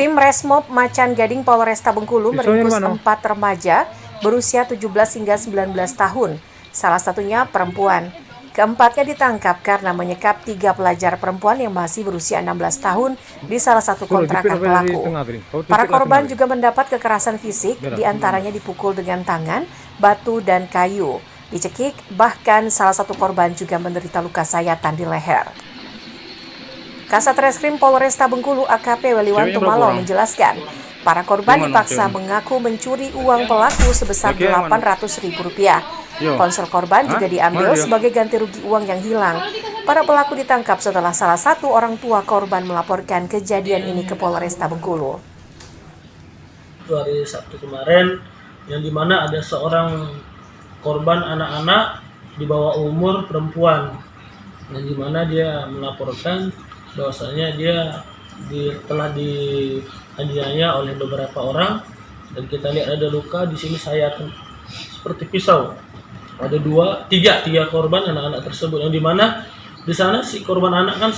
Tim Resmob Macan Gading Polresta Bengkulu meringkus 4 remaja berusia 17 hingga 19 tahun, salah satunya perempuan. Keempatnya ditangkap karena menyekap 3 pelajar perempuan yang masih berusia 16 tahun di salah satu kontrakan pelaku. Para korban juga mendapat kekerasan fisik, diantaranya dipukul dengan tangan, batu, dan kayu, dicekik, bahkan salah satu korban juga menderita luka sayatan di leher. Kasat Reskrim Polresta Bengkulu AKP Weliwanto Malo menjelaskan, para korban dipaksa mengaku mencuri uang pelaku sebesar Rp800.000. Ponsel korban juga diambil sebagai ganti rugi uang yang hilang. Para pelaku ditangkap setelah salah satu orang tua korban melaporkan kejadian ini ke Polresta Bengkulu. Hari Sabtu kemarin, yang dimana ada seorang korban anak-anak di bawah umur perempuan, yang dimana dia melaporkan bahwasanya dia telah dianiaya oleh beberapa orang, dan kita lihat ada luka di sini sayatan seperti pisau. Ada tiga korban anak-anak tersebut, yang dimana di sana si korban anak kan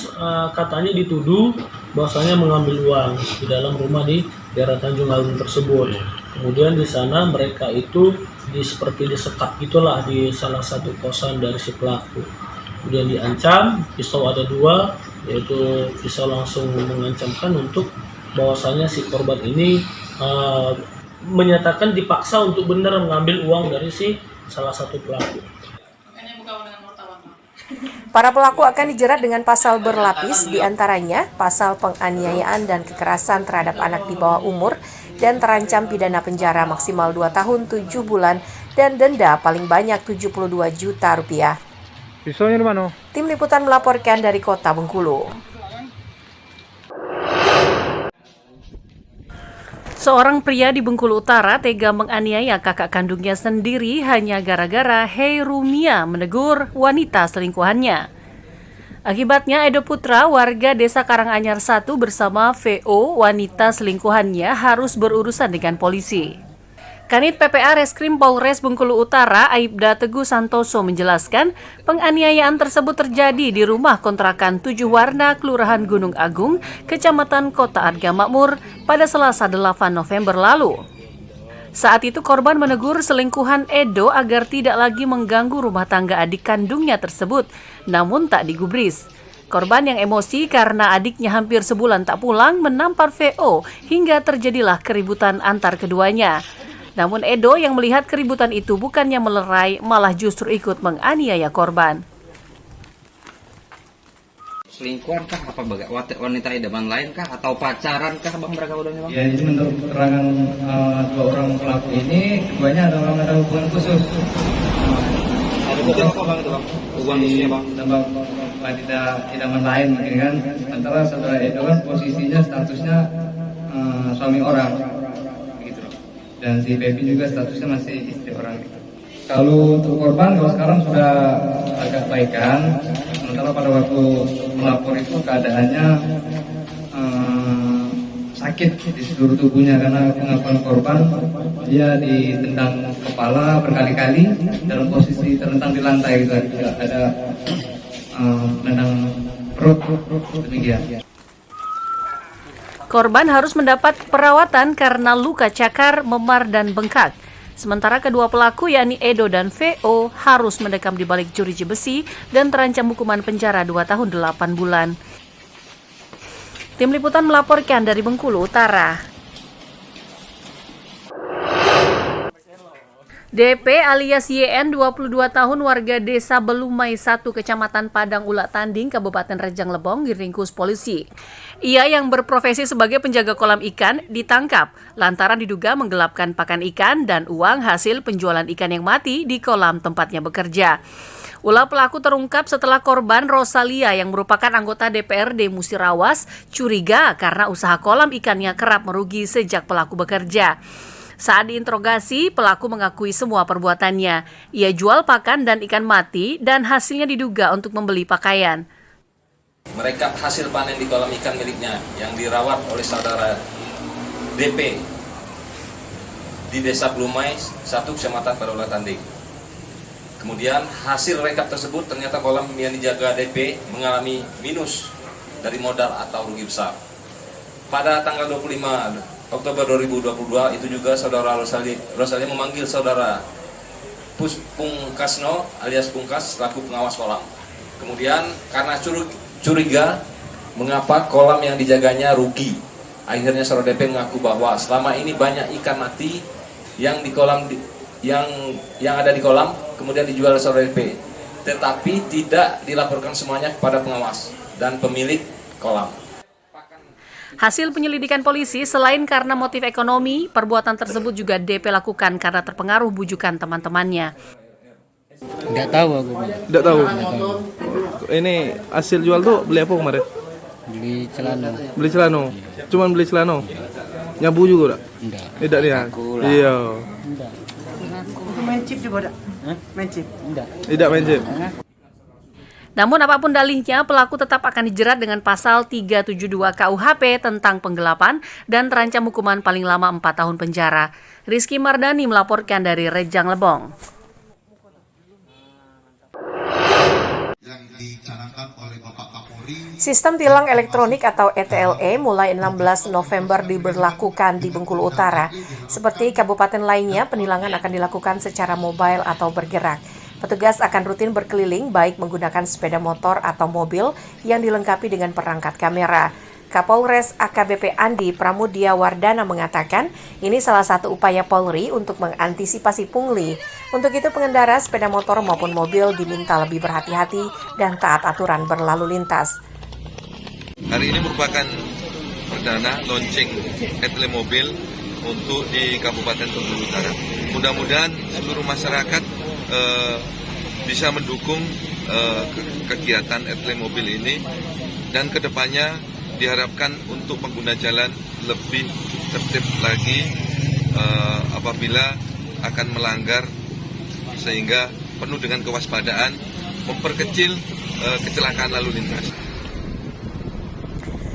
katanya dituduh bahwasanya mengambil uang di dalam rumah di daerah Tanjung Agung tersebut. Kemudian di sana mereka itu seperti disekap itulah di salah satu kosan dari si pelaku. Kemudian diancam, pisau ada 2, yaitu pisau langsung mengancamkan untuk bahwasanya si korban ini menyatakan dipaksa untuk benar mengambil uang dari si salah satu pelaku. Para pelaku akan dijerat dengan pasal berlapis, diantaranya pasal penganiayaan dan kekerasan terhadap anak di bawah umur dan terancam pidana penjara maksimal 2 tahun 7 bulan dan denda paling banyak Rp72 juta. Pisaunya di mana? Tim Liputan melaporkan dari Kota Bengkulu. Seorang pria di Bengkulu Utara tega menganiaya kakak kandungnya sendiri hanya gara-gara Rumia menegur wanita selingkuhannya. Akibatnya Edo Putra, warga Desa Karanganyar 1 bersama VO, wanita selingkuhannya, harus berurusan dengan polisi. Kanit PPA Reskrim Polres Bengkulu Utara, Aibda Teguh Santoso menjelaskan, penganiayaan tersebut terjadi di rumah kontrakan 7 Warna, Kelurahan Gunung Agung, Kecamatan Kota Arga Makmur, pada Selasa 8 November lalu. Saat itu korban menegur selingkuhan Edo agar tidak lagi mengganggu rumah tangga adik kandungnya tersebut, namun tak digubris. Korban yang emosi karena adiknya hampir sebulan tak pulang menampar VO hingga terjadilah keributan antar keduanya. Namun Edo yang melihat keributan itu bukannya melerai, malah justru ikut menganiaya korban. Selingkuhan kah? Apa wanita idaman lain kah? Atau pacaran kah bang mereka udahnya bang? Ya, ini menurut keterangan 2 orang pelaku ini, keduanya ada hubungan khusus. Ada hubungan apa bang itu bang? Hubungan khususnya bang? Sama wanita idaman lain mungkin kan. Antara saudara Edo kan posisinya statusnya suami orang. Dan si baby juga statusnya masih istri orang gitu. Kalau untuk korban, kalau sekarang sudah agak baikan. Sementara pada waktu melapor itu keadaannya sakit di seluruh tubuhnya, karena pengakuan korban dia ditendang kepala berkali-kali dalam posisi terlentang di lantai gitu. Juga ada menendang perut, demikian. Korban harus mendapat perawatan karena luka cakar, memar, dan bengkak. Sementara kedua pelaku yakni Edo dan VO harus mendekam di balik jeruji besi dan terancam hukuman penjara 2 tahun 8 bulan. Tim Liputan melaporkan dari Bengkulu Utara. DP alias YN 22 tahun warga Desa Belumai 1 Kecamatan Padang Ulak Tanding Kabupaten Rejang Lebong diringkus polisi. Ia yang berprofesi sebagai penjaga kolam ikan ditangkap lantaran diduga menggelapkan pakan ikan dan uang hasil penjualan ikan yang mati di kolam tempatnya bekerja. Ulah pelaku terungkap setelah korban Rosalia yang merupakan anggota DPRD Musirawas curiga karena usaha kolam ikannya kerap merugi sejak pelaku bekerja. Saat diinterogasi, pelaku mengakui semua perbuatannya. Ia jual pakan dan ikan mati dan hasilnya diduga untuk membeli pakaian. Mereka hasil panen di kolam ikan miliknya yang dirawat oleh saudara DP di Desa Belumai 1 Kecamatan Padang Ulak Tanding. Kemudian hasil rekap tersebut ternyata kolam yang dijaga DP mengalami minus dari modal atau rugi besar. pada tanggal 25 Oktober 2022 itu juga saudara Rosali memanggil saudara Pungkasno alias Pungkas selaku pengawas kolam. Kemudian karena curiga mengapa kolam yang dijaganya rugi, akhirnya saudara DP mengaku bahwa selama ini banyak ikan mati yang di kolam yang ada di kolam kemudian dijual oleh saudara DP, tetapi tidak dilaporkan semuanya kepada pengawas dan pemilik kolam. Hasil penyelidikan polisi, selain karena motif ekonomi, perbuatan tersebut juga DP lakukan karena terpengaruh bujukan teman-temannya. Nggak tahu aku. Tidak tahu. Ini hasil jual tuh beli apa kemarin? Beli celana. Beli celana. Cuman beli celana. Nyabu juga Enggak. Tidak dia. Iya. Enggak. Main chip juga enggak? Main chip? Enggak. Tidak main chip. Namun apapun dalihnya, pelaku tetap akan dijerat dengan pasal 372 KUHP tentang penggelapan dan terancam hukuman paling lama 4 tahun penjara. Rizky Mardani melaporkan dari Rejang Lebong. Sistem tilang elektronik atau ETLE mulai 16 November diberlakukan di Bengkulu Utara. Seperti kabupaten lainnya, penilangan akan dilakukan secara mobile atau bergerak. Petugas akan rutin berkeliling baik menggunakan sepeda motor atau mobil yang dilengkapi dengan perangkat kamera. Kapolres AKBP Andi Pramudia Wardana mengatakan ini salah satu upaya Polri untuk mengantisipasi pungli. Untuk itu pengendara sepeda motor maupun mobil diminta lebih berhati-hati dan taat aturan berlalu lintas. Hari ini merupakan perdana launching ETLE mobil untuk di Kabupaten Bengkulu Utara. Mudah-mudahan seluruh masyarakat bisa mendukung kegiatan ETLE mobil ini dan kedepannya diharapkan untuk pengguna jalan lebih tertib lagi apabila akan melanggar sehingga penuh dengan kewaspadaan memperkecil kecelakaan lalu lintas.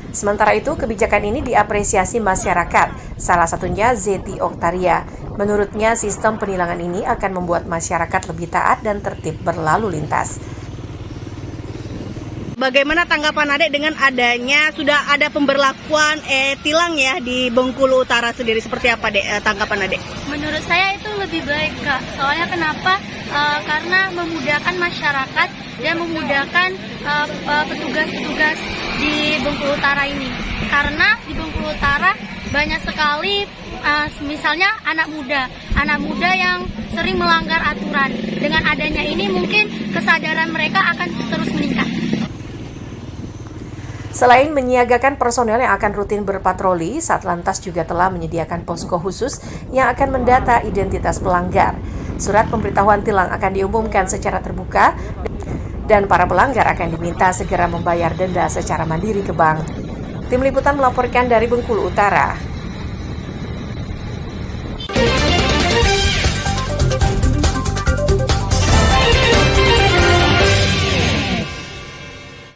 Sementara itu, kebijakan ini diapresiasi masyarakat, salah satunya Zeti Oktaria. Menurutnya, sistem penilangan ini akan membuat masyarakat lebih taat dan tertib berlalu lintas. Bagaimana tanggapan Adek dengan adanya sudah ada pemberlakuan tilang ya di Bengkulu Utara sendiri? Seperti apa Dek tanggapan Adek? Menurut saya itu lebih baik Kak. Soalnya kenapa? Karena memudahkan masyarakat dan memudahkan petugas-petugas di Bengkulu Utara ini. Karena di Bengkulu Utara banyak sekali misalnya anak muda yang sering melanggar aturan. Dengan adanya ini mungkin kesadaran mereka akan terus meningkat. Selain menyiagakan personel yang akan rutin berpatroli, Satlantas juga telah menyediakan posko khusus yang akan mendata identitas pelanggar. Surat pemberitahuan tilang akan diumumkan secara terbuka dan para pelanggar akan diminta segera membayar denda secara mandiri ke bank. Tim Liputan melaporkan dari Bengkulu Utara.